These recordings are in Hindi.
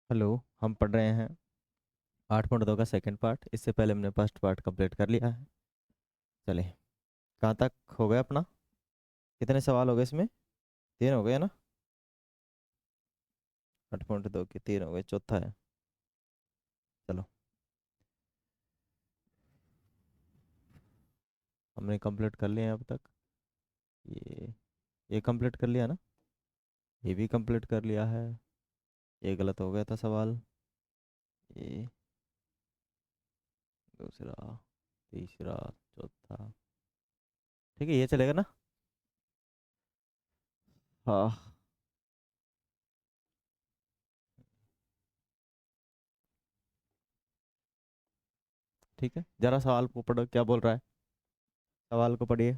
हेलो। हम पढ़ रहे हैं 8.2 का सेकंड पार्ट। इससे पहले हमने फर्स्ट पार्ट कंप्लीट कर लिया है। चले, कहाँ तक हो गया अपना? कितने सवाल हो गए इसमें? 3 हो गए ना? 8.2 के 3 हो गए, चौथा है। चलो, हमने कंप्लीट कर लिए हैं अब तक। ये ये कंप्लीट कर लिया ना? ये भी कंप्लीट कर लिया है। ये गलत हो गया था सवाल। ये दूसरा, तीसरा, चौथा। ठीक है, ये चलेगा ना? हाँ। ठीक है, जरा सवाल को पढ़ो, क्या बोल रहा है? सवाल को पढ़िए।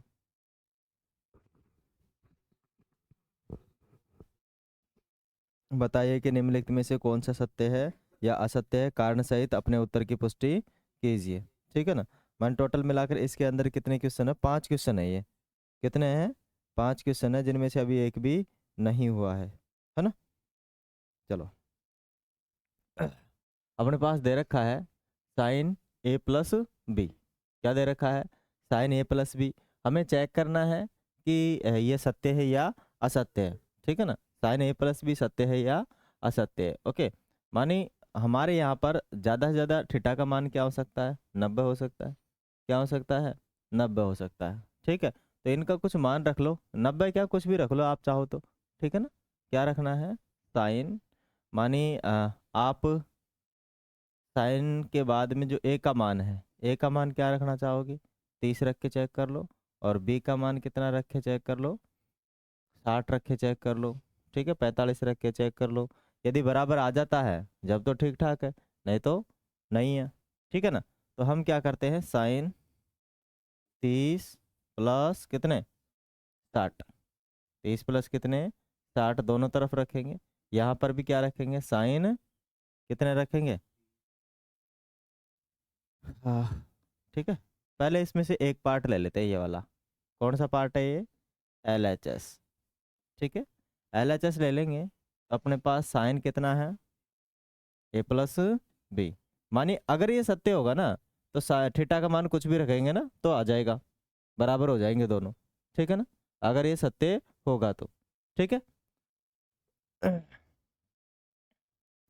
बताइए कि निम्नलिखित में से कौन सा सत्य है या असत्य है, कारण सहित अपने उत्तर की पुष्टि कीजिए। ठीक है ना? मान टोटल मिलाकर इसके अंदर कितने क्वेश्चन है? 5 क्वेश्चन है ये। कितने हैं? 5 क्वेश्चन है, जिनमें से अभी एक भी नहीं हुआ है ना? चलो, अपने पास दे रखा है साइन ए प्लस बी। क्या दे रखा है? साइन ए प्लस बी। हमें चेक करना है कि ये सत्य है या असत्य है। ठीक है ना? साइन ए प्लस बी सत्य है या असत्य है। ओके। मानी हमारे यहाँ पर ज़्यादा से ज़्यादा थीटा का मान क्या हो सकता है? 90 हो सकता है। क्या हो सकता है? 90 हो सकता है। ठीक है, तो इनका कुछ मान रख लो, 90 क्या कुछ भी रख लो आप चाहो तो। ठीक है ना? क्या रखना है? साइन, मानी आप साइन के बाद में जो ए का मान है, ए का मान क्या रखना चाहोगे? 30 रख के चेक कर लो। और बी का मान कितना रख के चेक कर लो? 60 रख के चेक कर लो। ठीक है, 45 रख के चेक कर लो। यदि बराबर आ जाता है जब तो ठीक ठाक है, नहीं तो नहीं है। ठीक है ना? तो हम क्या करते हैं, साइन 30 प्लस कितने? 60। 30 प्लस कितने? 60 दोनों तरफ रखेंगे। यहाँ पर भी क्या रखेंगे? साइन कितने रखेंगे? हाँ। ठीक है, पहले इसमें से एक पार्ट ले लेते हैं, ये वाला। कौन सा पार्ट है ये? L H S. ठीक है, एल एच एस ले लेंगे तो अपने पास साइन कितना है? ए प्लस बी। मानिए अगर ये सत्य होगा ना, तो थीटा का मान कुछ भी रखेंगे ना तो आ जाएगा, बराबर हो जाएंगे दोनों। ठीक है ना? अगर ये सत्य होगा तो। ठीक है,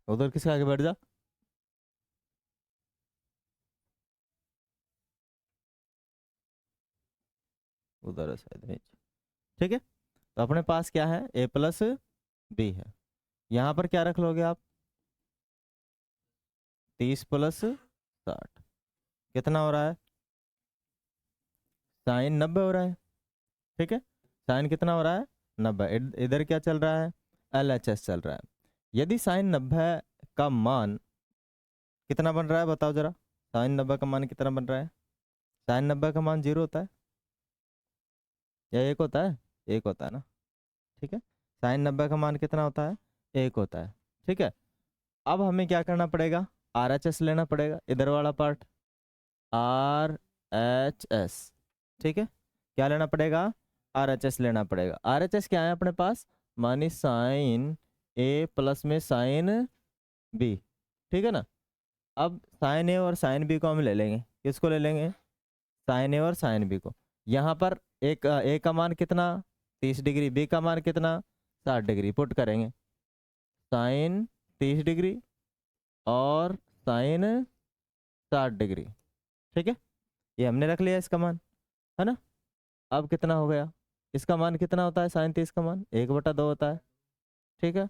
उधर किसके आगे बैठ जा। उधर है शायद नीचे। ठीक है, तो अपने पास क्या है? ए प्लस बी है। यहाँ पर क्या रख लोगे आप? 30 प्लस 60 कितना हो रहा है? साइन 90 हो रहा है। ठीक है, साइन कितना हो रहा है? 90। इधर क्या चल रहा है? एल एच एस चल रहा है। यदि साइन 90 का मान कितना बन रहा है, बताओ जरा। साइन 90 का मान कितना बन रहा है? साइन 90 का मान 0 होता है या 1 होता है? 1 होता है ना? ठीक है, साइन 90 का मान कितना होता है? 1 होता है। ठीक है, अब हमें क्या करना पड़ेगा? आर एच एस लेना पड़ेगा, इधर वाला पार्ट। Are H S. ठीक है, क्या लेना पड़ेगा? आर एच एस लेना पड़ेगा। आर एच एस क्या है अपने पास? मानी साइन ए प्लस में साइन बी। ठीक है ना? अब साइन ए और साइन बी को हम ले लेंगे। किसको ले लेंगे? साइन ए और साइन बी को। यहाँ पर एक ए का मान कितना? 30 डिग्री। बी का मान कितना? 60 डिग्री। पुट करेंगे साइन 30 डिग्री और साइन 60 डिग्री। ठीक है, ये हमने रख लिया इसका मान, है ना? अब कितना हो गया? इसका मान कितना होता है? साइन 30 का मान 1/2 होता है। ठीक है,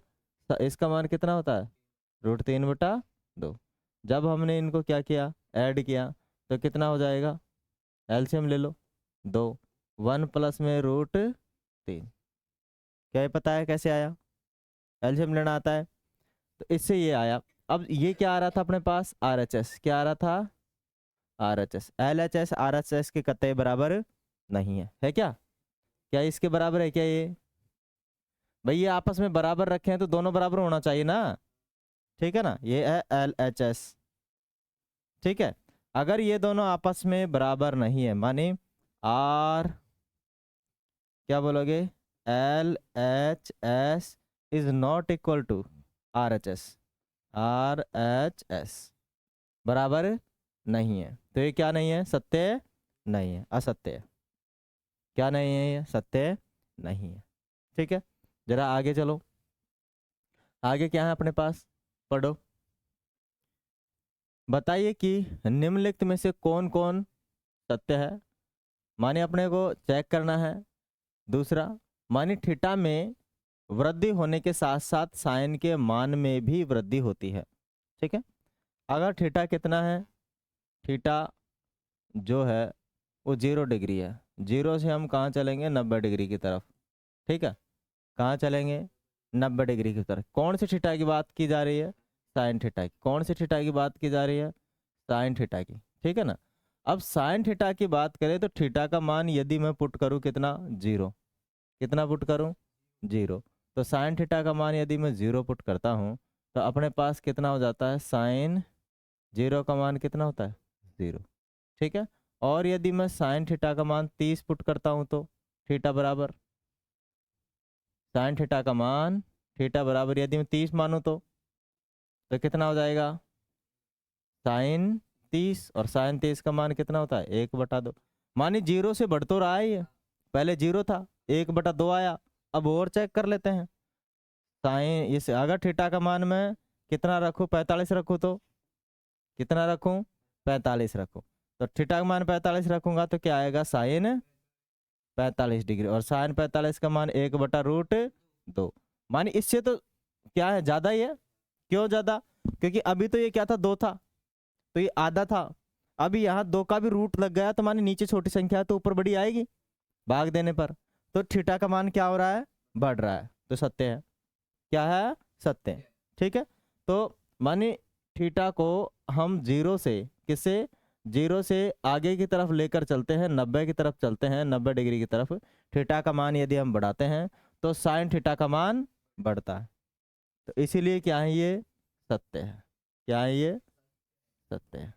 इसका मान कितना होता है? √3/2। जब हमने इनको क्या किया, ऐड किया, तो कितना हो जाएगा? एलसीएम ले लो, 2। 1 प्लस में √3। क्या ये पता है कैसे आया? एलसीएम लेना आता है तो इससे ये आया। अब ये क्या आ रहा था अपने पास? Are H S. क्या आ रहा था? Are H S. L H S R H S के कतई बराबर नहीं है क्या? क्या इसके बराबर है क्या ये? भाई ये आपस में बराबर रखे हैं तो दोनों बराबर होना चाहिए ना। ठीक है ना? ये है एल एच एस। ठीक है, अगर ये दोनों आपस में बराबर नहीं है, माने आर, क्या बोलोगे? L H S is not equal to R H S. RHS बराबर नहीं है। तो ये क्या नहीं है? सत्य नहीं है, असत्य है। क्या नहीं है? ये सत्य नहीं है। ठीक है, जरा आगे चलो। आगे क्या है अपने पास, पढ़ो। बताइए कि निम्नलिखित में से कौन कौन सत्य है। माने अपने को चेक करना है। दूसरा, माने थीटा में वृद्धि होने के साथ साथ साइन के मान में भी वृद्धि होती है। ठीक है, अगर थीटा कितना है? थीटा जो है वो 0 डिग्री है। 0 से हम कहाँ चलेंगे? 90 डिग्री की तरफ। ठीक है, कहाँ चलेंगे? 90 डिग्री की तरफ। कौन सी थीटा की बात की जा रही है? साइन थीटा की। कौन सी थीटा की बात की जा रही है? साइन थीटा की। ठीक है ना। अब साइन थीटा की बात करें तो थीटा का मान यदि मैं पुट करूं कितना? 0। कितना पुट करूं? 0। तो साइन थीटा का मान यदि मैं 0 पुट करता हूं तो अपने पास कितना हो जाता है? साइन 0 का मान कितना होता है? 0। ठीक है, और यदि मैं साइन थीटा का मान 30 पुट करता हूं तो थीटा बराबर, साइन थीटा का मान थीटा बराबर यदि मैं 30 मानूं तो कितना हो जाएगा? साइन 30, और साइन 30 का मान कितना होता है? 1/2। मानी 0 से बढ़ तो रहा है ये, पहले 0 था, 1/2 आया। अब और चेक कर लेते हैं। साइन इस अगर थीटा का मान मैं कितना रखूं? 45 रखूं तो कितना रखूं? 45 रखूं। तो थीटा का मान 45 रखूंगा तो क्या आएगा? Sign 45 degree. और साइन 45 का मान 1/√2। मानी इससे तो क्या है? ज्यादा ही है। क्यों ज्यादा? क्योंकि अभी तो ये क्या था? 2 था, तो ये आधा था। अभी यहाँ 2 का भी रूट लग गया तो माने नीचे छोटी संख्या है तो ऊपर बड़ी आएगी भाग देने पर। तो थीटा का मान क्या हो रहा है? बढ़ रहा है। तो सत्य है। क्या है? सत्य है। ठीक है, तो माने थीटा को हम 0 से किससे? 0 से आगे की तरफ लेकर चलते हैं, 90 की तरफ चलते हैं, 90 डिग्री की तरफ। थीटा का मान यदि हम बढ़ाते हैं तो साइन थीटा का मान बढ़ता है। तो इसीलिए क्या है? ये सत्य है। क्या है? ये सत्य है।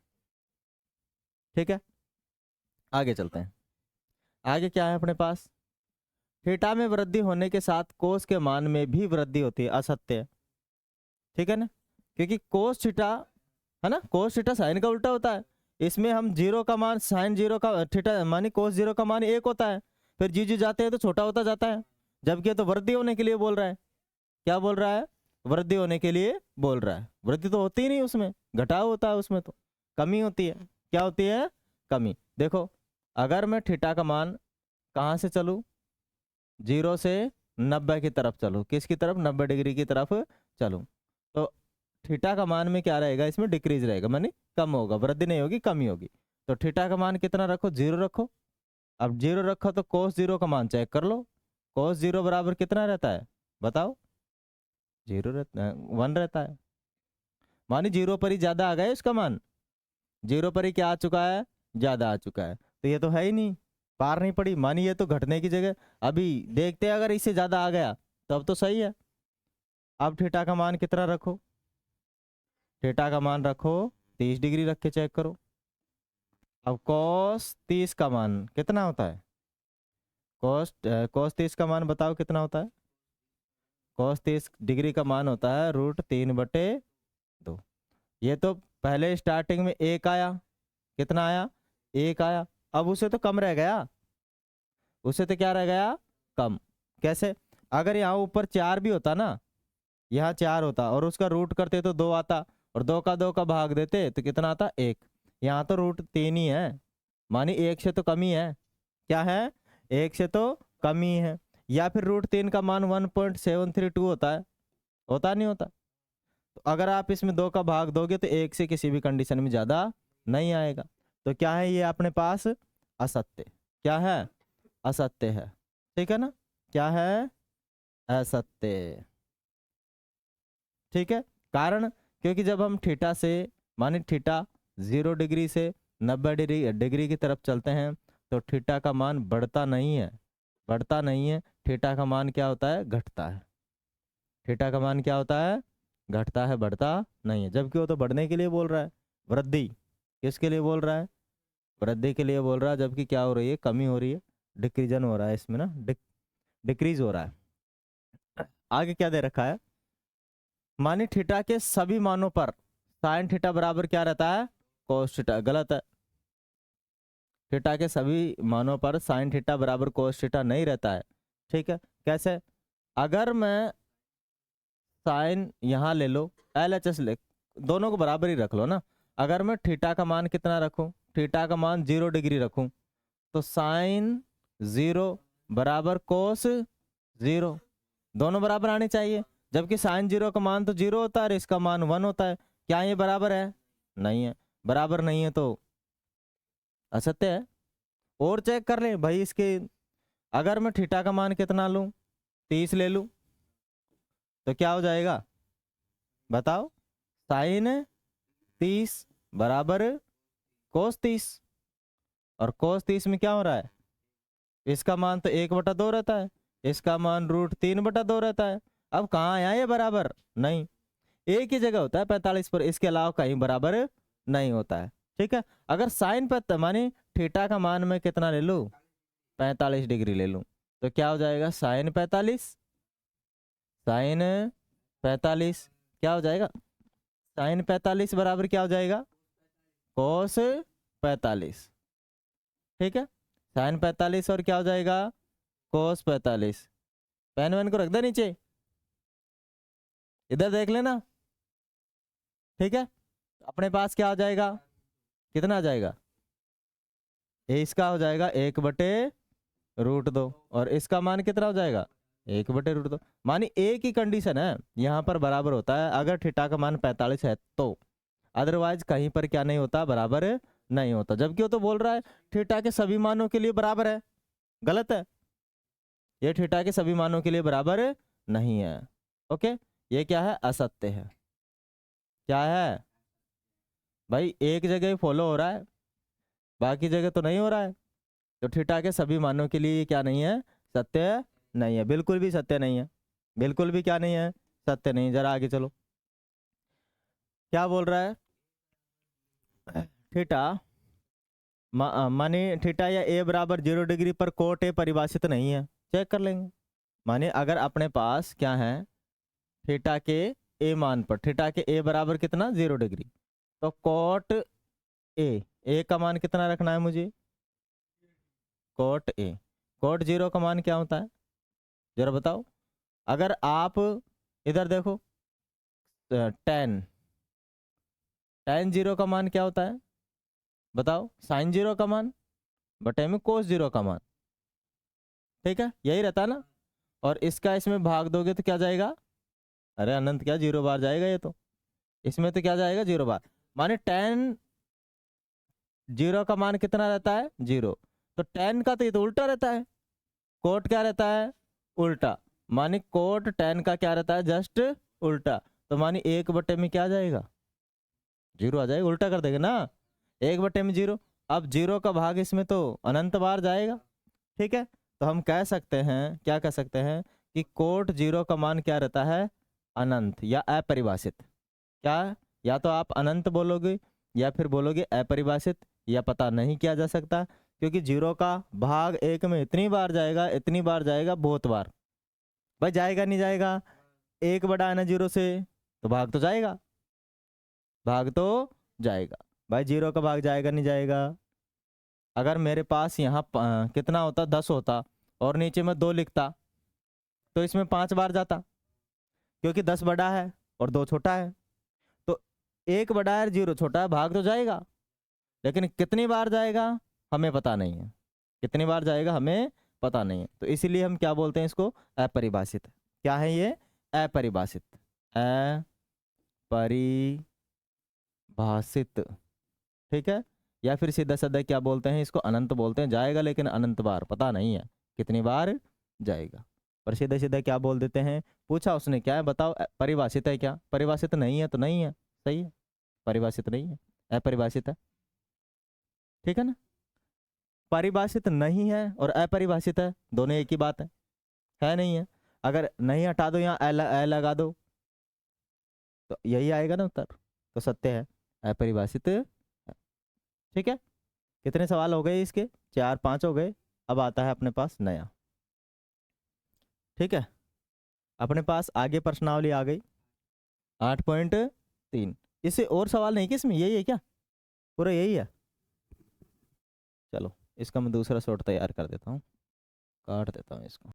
ठीक है, आगे चलते हैं। आगे क्या है अपने पास? थीटा में वृद्धि होने के साथ कोस के मान में भी वृद्धि होती है। असत्य है। ठीक है ना, क्योंकि कोस थीटा है ना, कोस थीटा साइन का उल्टा होता है। इसमें हम 0 का मान, साइन 0 का थीटा मानी कोस 0 का मान 1 होता है। फिर जी जी जाते हैं तो छोटा होता जाता है। जबकि ये तो वृद्धि होने के लिए बोल रहा है। क्या बोल रहा है? वृद्धि होने के लिए बोल रहा है। वृद्धि तो होती ही नहीं उसमें, घटाव होता है उसमें, तो कमी होती है। क्या होती है? कमी। देखो, अगर मैं थीटा का मान कहाँ से चलूँ? 0 से 90 की तरफ चलूँ। किसकी तरफ? 90 डिग्री की तरफ चलूँ। तो थीटा का मान में क्या रहेगा? इसमें डिक्रीज रहेगा, मानी कम होगा। वृद्धि नहीं होगी, कमी होगी। तो थीटा का मान कितना रखो? 0 रखो। अब 0 रखो तो कोस 0 का मान चेक कर लो। कोस 0 बराबर कितना रहता है? बताओ। 0 रहता है, 1 रहता है। मानी 0 पर ही ज्यादा आ गया इसका मान। 0 पर ही क्या आ चुका है? ज्यादा आ चुका है। तो ये तो है ही नहीं, पार नहीं पड़ी। मानी ये तो घटने की जगह, अभी देखते हैं अगर इससे ज्यादा आ गया तब तो सही है। अब थीटा का मान कितना रखो? थीटा का मान रखो 30 डिग्री रख के चेक करो। अब कॉस 30 का मान कितना होता है? कॉस कॉस 30 का मान बताओ कितना होता है? कॉस 30 डिग्री का मान होता है √3/2। ये तो पहले स्टार्टिंग में 1 आया। कितना आया? 1 आया। अब उसे तो कम रह गया। उसे तो क्या रह गया? कम। कैसे? अगर यहाँ ऊपर 4 भी होता ना, यहाँ 4 होता और उसका रूट करते तो 2 आता, और 2 का 2 का भाग देते तो कितना आता? 1। यहाँ तो √3 ही है, मानी 1 से तो कम ही है। क्या है? 1 से तो कम ही है। या फिर √3 का मान 1.732 होता है। होता नहीं होता? तो अगर आप इसमें 2 का भाग दोगे तो 1 से किसी भी कंडीशन में ज्यादा नहीं आएगा। तो क्या है ये अपने पास? असत्य। क्या है? असत्य है। ठीक है ना। क्या है? असत्य। ठीक है, कारण क्योंकि जब हम थीटा से, माने थीटा 0 डिग्री से 90 डिग्री की तरफ चलते हैं तो थीटा का मान बढ़ता नहीं है। बढ़ता नहीं है। थीटा का मान क्या होता है? घटता है। थीटा का मान क्या होता है? घटता है, बढ़ता नहीं है। जबकि वो तो बढ़ने के लिए बोल रहा है। वृद्धि किसके लिए बोल रहा है? वृद्धि के लिए बोल रहा है। जबकि क्या हो रही है? कमी हो रही है, डिक्रीजन हो रहा है इसमें ना, डिक्रीज हो रहा है। आगे क्या दे रखा है? मानी थीटा के सभी मानों पर साइन थीटा बराबर क्या रहता है, कोस थीटा। गलत है। थीटा के सभी मानों पर साइन थीटा बराबर कोस थीटा नहीं रहता है। ठीक है, कैसे? अगर मैं साइन यहाँ ले लो, एल एच एस ले, दोनों को बराबर ही रख लो ना। अगर मैं थीटा का मान कितना रखूं, थीटा का मान 0 डिग्री रखूं, तो साइन 0 बराबर कोस 0, दोनों बराबर आने चाहिए। जबकि साइन 0 का मान तो 0 होता है और इसका मान 1 होता है। क्या ये बराबर है? नहीं है। बराबर नहीं है तो असत्य है। और चेक कर ले भाई इसके, अगर मैं थीटा का मान कितना लूं, 30 ले लूं, तो क्या हो जाएगा बताओ? साइन 30 बराबर कोस 30, और कोस 30 में क्या हो रहा है, इसका मान तो 1/2 रहता है, इसका मान √3/2 रहता है। अब कहाँ आया ये बराबर? नहीं, एक ही जगह होता है 45 पर, इसके अलावा कहीं बराबर नहीं होता है। ठीक है, अगर साइन पर माने थीटा का मान मैं कितना ले लूं, 45 डिग्री ले लूं, तो क्या हो जाएगा? साइन 45, साइन 45 क्या हो जाएगा? साइन 45 बराबर क्या हो जाएगा? कोस 45। ठीक है, साइन 45 और क्या हो जाएगा? कोस 45। पेन वेन को रख दे नीचे, इधर देख लेना। ठीक है, अपने पास क्या हो जाएगा, कितना आ जाएगा? इसका हो जाएगा 1/√2, और इसका मान कितना हो जाएगा? 1/√2। मानी एक ही कंडीशन है, यहाँ पर बराबर होता है अगर थीटा का मान 45 है तो, अदरवाइज कहीं पर क्या नहीं होता, बराबर नहीं होता। जबकि वो तो बोल रहा है थीटा के सभी मानों के लिए बराबर है। गलत है, ये थीटा के सभी मानों के लिए बराबर नहीं है। ओके, ये क्या है? असत्य है। क्या है भाई? एक जगह ही फॉलो हो रहा है, बाकी जगह तो नहीं हो रहा है। तो थीटा के सभी मानों के लिए क्या नहीं है? सत्य नहीं है, बिल्कुल भी सत्य नहीं है। बिल्कुल भी क्या नहीं है? सत्य नहीं। जरा आगे चलो, क्या बोल रहा है? थीटा माने थीटा या ए बराबर 0 डिग्री पर कोट ए परिभाषित नहीं है। चेक कर लेंगे। माने अगर अपने पास क्या है, थीटा के ए मान पर, थीटा के ए बराबर कितना, 0 डिग्री, तो कोट ए का मान कितना रखना है मुझे? कोट ए, कोट 0 का मान क्या होता है जरा बताओ? अगर आप इधर देखो, टेन, टेन 0 का मान क्या होता है बताओ? साइन 0 का मान बटे में कोस 0 का मान। ठीक है, यही रहता है ना। और इसका इसमें भाग दोगे तो क्या जाएगा? अरे अनंत क्या, 0 बार जाएगा ये तो। इसमें तो क्या जाएगा? 0 बार। माने टेन 0 का मान कितना रहता है? 0। तो टेन का तो ये तो उल्टा रहता है, कोट क्या रहता है? उल्टा। माने कोट टेन का क्या रहता है? जस्ट उल्टा। तो मानी 1/, में क्या आ जाएगा? 0 आ जाएगा। उल्टा कर देंगे ना, 1/, में 0। अब 0 का भाग इसमें तो अनंत बार जाएगा। ठीक है, तो हम कह सकते हैं, क्या कह सकते हैं कि कोट 0 का मान क्या रहता है? अनंत या अपरिभाषित। क्या? या तो आप अनंत बोलोगे या फिर बोलोगे अपरिभाषित, या पता नहीं किया जा सकता, क्योंकि 0 का भाग 1 में इतनी बार जाएगा, इतनी बार जाएगा, बहुत बार। भाई जाएगा नहीं जाएगा? 1 बड़ा है ना 0 से, तो भाग तो जाएगा, भाग तो जाएगा। भाई 0 का भाग जाएगा नहीं जाएगा? अगर मेरे पास यहाँ कितना होता, 10 होता, और नीचे में 2 लिखता, तो इसमें 5 बार जाता, क्योंकि 10 बड़ा है और 2 छोटा है। तो 1 बड़ा है, 0 छोटा है, भाग तो जाएगा, लेकिन कितनी बार जाएगा हमें पता नहीं है। कितनी बार जाएगा हमें पता नहीं है। तो इसीलिए हम क्या बोलते हैं इसको? अपरिभाषित। क्या है ये? अपरिभाषित। अपरिभाषित। ठीक है, या फिर सीधा साधा क्या बोलते हैं इसको? अनंत बोलते हैं। जाएगा लेकिन अनंत बार, पता नहीं है कितनी बार जाएगा। पर सीधा सीधा क्या बोल देते हैं? पूछा उसने क्या है बताओ, परिभाषित है क्या? परिभाषित नहीं है तो नहीं है, सही है, परिभाषित नहीं है, अपरिभाषित है। ठीक है ना, परिभाषित नहीं है और अपरिभाषित है, दोनों एक ही बात है नहीं है? अगर नहीं हटा दो यहाँ ए लगा दो, तो यही आएगा ना उत्तर। तो सत्य है, अपरिभाषित है। ठीक है, कितने सवाल हो गए इसके? 4-5 हो गए। अब आता है अपने पास नया। ठीक है, अपने पास आगे प्रश्नावली आ गई। 8.3। इससे और सवाल नहीं कि इसमें यही है क्या, पूरा यही है। चलो इसका मैं दूसरा शॉर्ट तैयार कर देता हूँ, काट देता हूँ इसको।